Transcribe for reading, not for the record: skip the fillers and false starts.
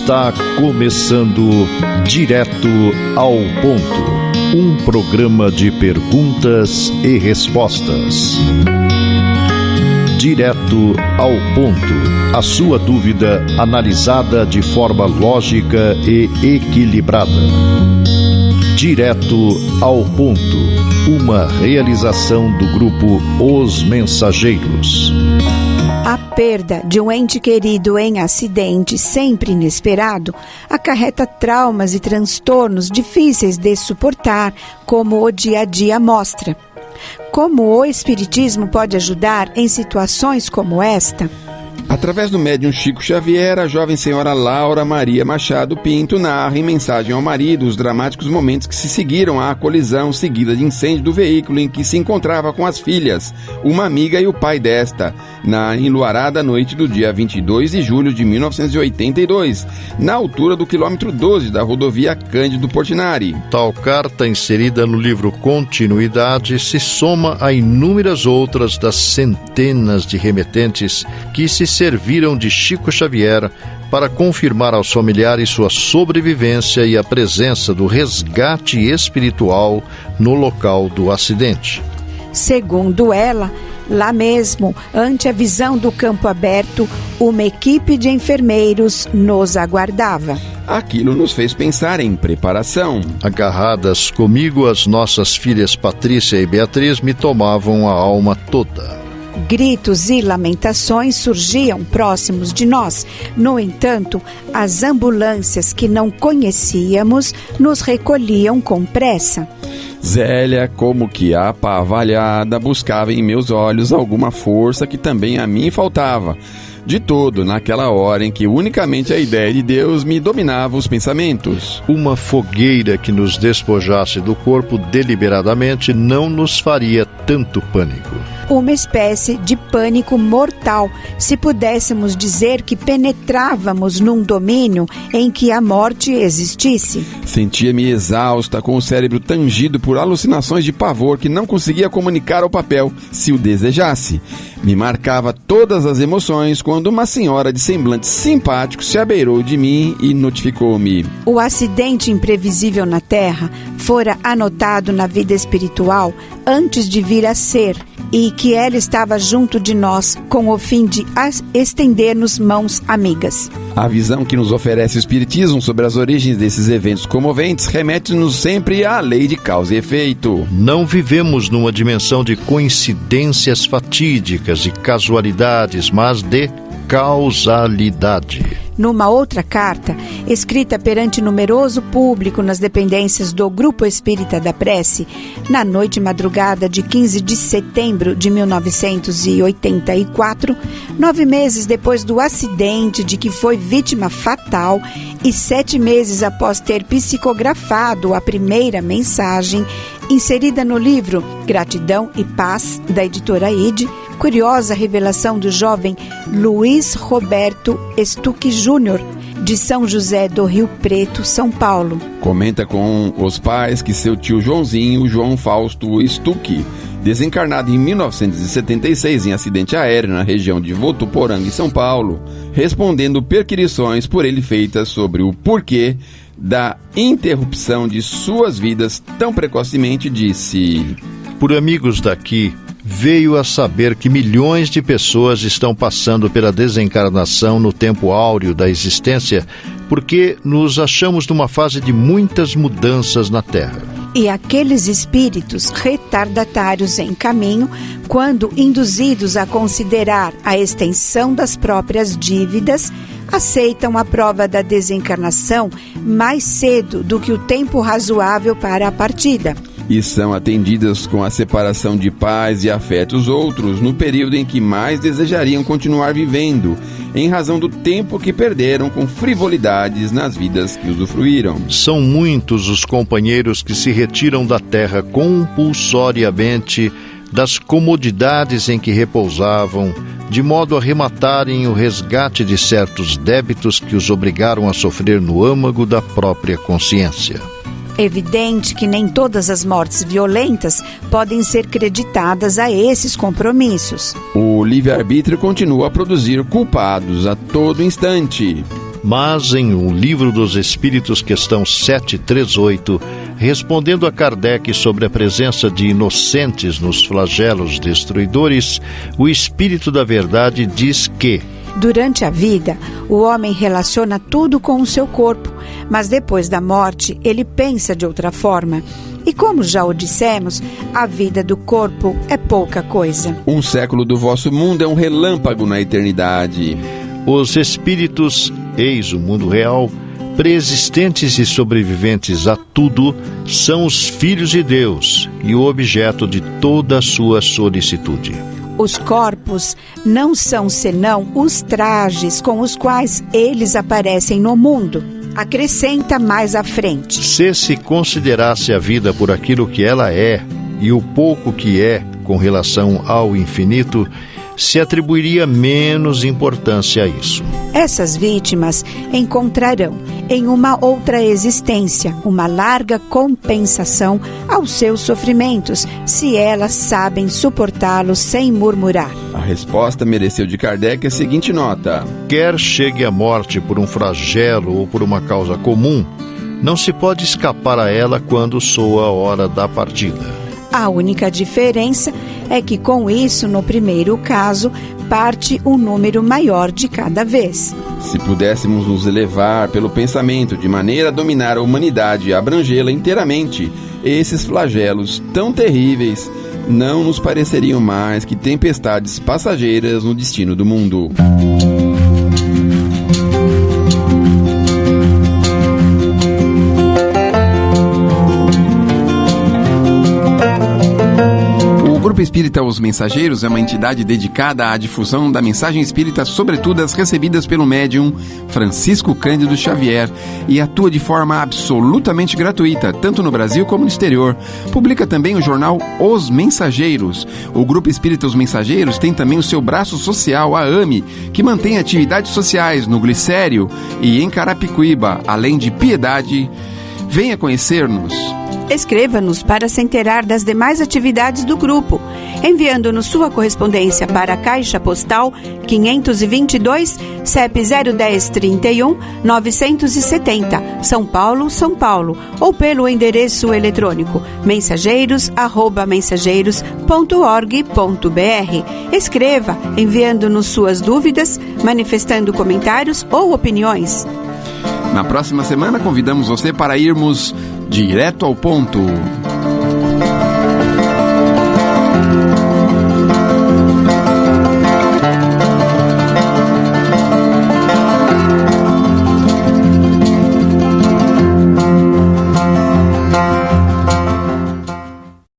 Está começando Direto ao Ponto, um programa de perguntas e respostas. Direto ao Ponto, a sua dúvida analisada de forma lógica e equilibrada. Direto ao Ponto, uma realização do grupo Os Mensageiros. A perda de um ente querido em acidente sempre inesperado acarreta traumas e transtornos difíceis de suportar, como o dia a dia mostra. Como o Espiritismo pode ajudar em situações como esta? Através do médium Chico Xavier, a jovem senhora Laura Maria Machado Pinto narra em mensagem ao marido os dramáticos momentos que se seguiram à colisão seguida de incêndio do veículo em que se encontrava com as filhas, uma amiga e o pai desta, na enluarada noite do dia 22 de julho de 1982, na altura do quilômetro 12 da rodovia Cândido Portinari. Tal carta, inserida no livro Continuidade, se soma a inúmeras outras das centenas de remetentes que se serviram de Chico Xavier para confirmar aos familiares sua sobrevivência e a presença do resgate espiritual no local do acidente. Segundo ela, lá mesmo, ante a visão do campo aberto, uma equipe de enfermeiros nos aguardava. Aquilo nos fez pensar em preparação. Agarradas comigo, as nossas filhas Patrícia e Beatriz me tomavam a alma toda. Gritos e lamentações surgiam próximos de nós. No entanto, as ambulâncias que não conhecíamos nos recolhiam com pressa. Zélia, como que apavalhada, buscava em meus olhos alguma força que também a mim faltava. De todo, naquela hora em que unicamente a ideia de Deus me dominava os pensamentos. Uma fogueira que nos despojasse do corpo deliberadamente não nos faria tanto pânico. Uma espécie de pânico mortal, se pudéssemos dizer que penetrávamos num domínio em que a morte existisse. Sentia-me exausta, com o cérebro tangido por alucinações de pavor que não conseguia comunicar ao papel, se o desejasse. Me marcava todas as emoções quando uma senhora de semblante simpático se abeirou de mim e notificou-me. O acidente imprevisível na Terra fora anotado na vida espiritual antes de vir a ser, e que ela estava junto de nós com o fim de estender-nos mãos amigas. A visão que nos oferece o Espiritismo sobre as origens desses eventos comoventes remete-nos sempre à lei de causa e efeito. Não vivemos numa dimensão de coincidências fatídicas e casualidades, mas de causalidade. Numa outra carta, escrita perante numeroso público nas dependências do Grupo Espírita da Prece, na noite madrugada de 15 de setembro de 1984, 9 meses depois do acidente de que foi vítima fatal e 7 meses após ter psicografado a primeira mensagem, inserida no livro Gratidão e Paz, da editora Ide, curiosa revelação do jovem Luiz Roberto Stuck Júnior, de São José do Rio Preto, São Paulo. Comenta com os pais que seu tio Joãozinho, João Fausto Stuck, desencarnado em 1976 em acidente aéreo na região de Votuporanga, em São Paulo, respondendo perquisições por ele feitas sobre o porquê da interrupção de suas vidas tão precocemente, disse: Por amigos daqui, veio a saber que milhões de pessoas estão passando pela desencarnação no tempo áureo da existência, porque nos achamos numa fase de muitas mudanças na Terra. E aqueles espíritos retardatários em caminho, quando induzidos a considerar a extensão das próprias dívidas, aceitam a prova da desencarnação mais cedo do que o tempo razoável para a partida. E são atendidas com a separação de pais e afetos outros no período em que mais desejariam continuar vivendo, em razão do tempo que perderam com frivolidades nas vidas que usufruíram. São muitos os companheiros que se retiram da terra compulsoriamente das comodidades em que repousavam, de modo a rematarem o resgate de certos débitos que os obrigaram a sofrer no âmago da própria consciência. Evidente que nem todas as mortes violentas podem ser creditadas a esses compromissos. O livre-arbítrio continua a produzir culpados a todo instante. Mas em O Livro dos Espíritos, questão 738, respondendo a Kardec sobre a presença de inocentes nos flagelos destruidores, o Espírito da Verdade diz que: durante a vida, o homem relaciona tudo com o seu corpo, mas depois da morte, ele pensa de outra forma. E como já o dissemos, a vida do corpo é pouca coisa. Um século do vosso mundo é um relâmpago na eternidade. Os espíritos, eis o mundo real, preexistentes e sobreviventes a tudo, são os filhos de Deus e o objeto de toda a sua solicitude. Os corpos não são senão os trajes com os quais eles aparecem no mundo. Acrescenta mais à frente: se considerasse a vida por aquilo que ela é e o pouco que é com relação ao infinito, se atribuiria menos importância a isso. Essas vítimas encontrarão em uma outra existência uma larga compensação aos seus sofrimentos, se elas sabem suportá-los sem murmurar. A resposta mereceu de Kardec a seguinte nota: quer chegue a morte por um flagelo ou por uma causa comum, não se pode escapar a ela quando soa a hora da partida. A única diferença é que com isso, no primeiro caso, parte um número maior de cada vez. Se pudéssemos nos elevar pelo pensamento de maneira a dominar a humanidade e abrangê-la inteiramente, esses flagelos tão terríveis não nos pareceriam mais que tempestades passageiras no destino do mundo. O Grupo Espírita Os Mensageiros é uma entidade dedicada à difusão da mensagem espírita, sobretudo as recebidas pelo médium Francisco Cândido Xavier, e atua de forma absolutamente gratuita, tanto no Brasil como no exterior. Publica também o jornal Os Mensageiros. O Grupo Espírita Os Mensageiros tem também o seu braço social, a AME, que mantém atividades sociais no Glicério e em Carapicuíba, além de Piedade. Venha conhecer-nos. Escreva-nos para se inteirar das demais atividades do grupo, enviando-nos sua correspondência para a Caixa Postal 522, CEP 01031 970, São Paulo, São Paulo, ou pelo endereço eletrônico mensageiros@mensageiros.org.br. Escreva, enviando-nos suas dúvidas, manifestando comentários ou opiniões. Na próxima semana, convidamos você para irmos direto ao ponto.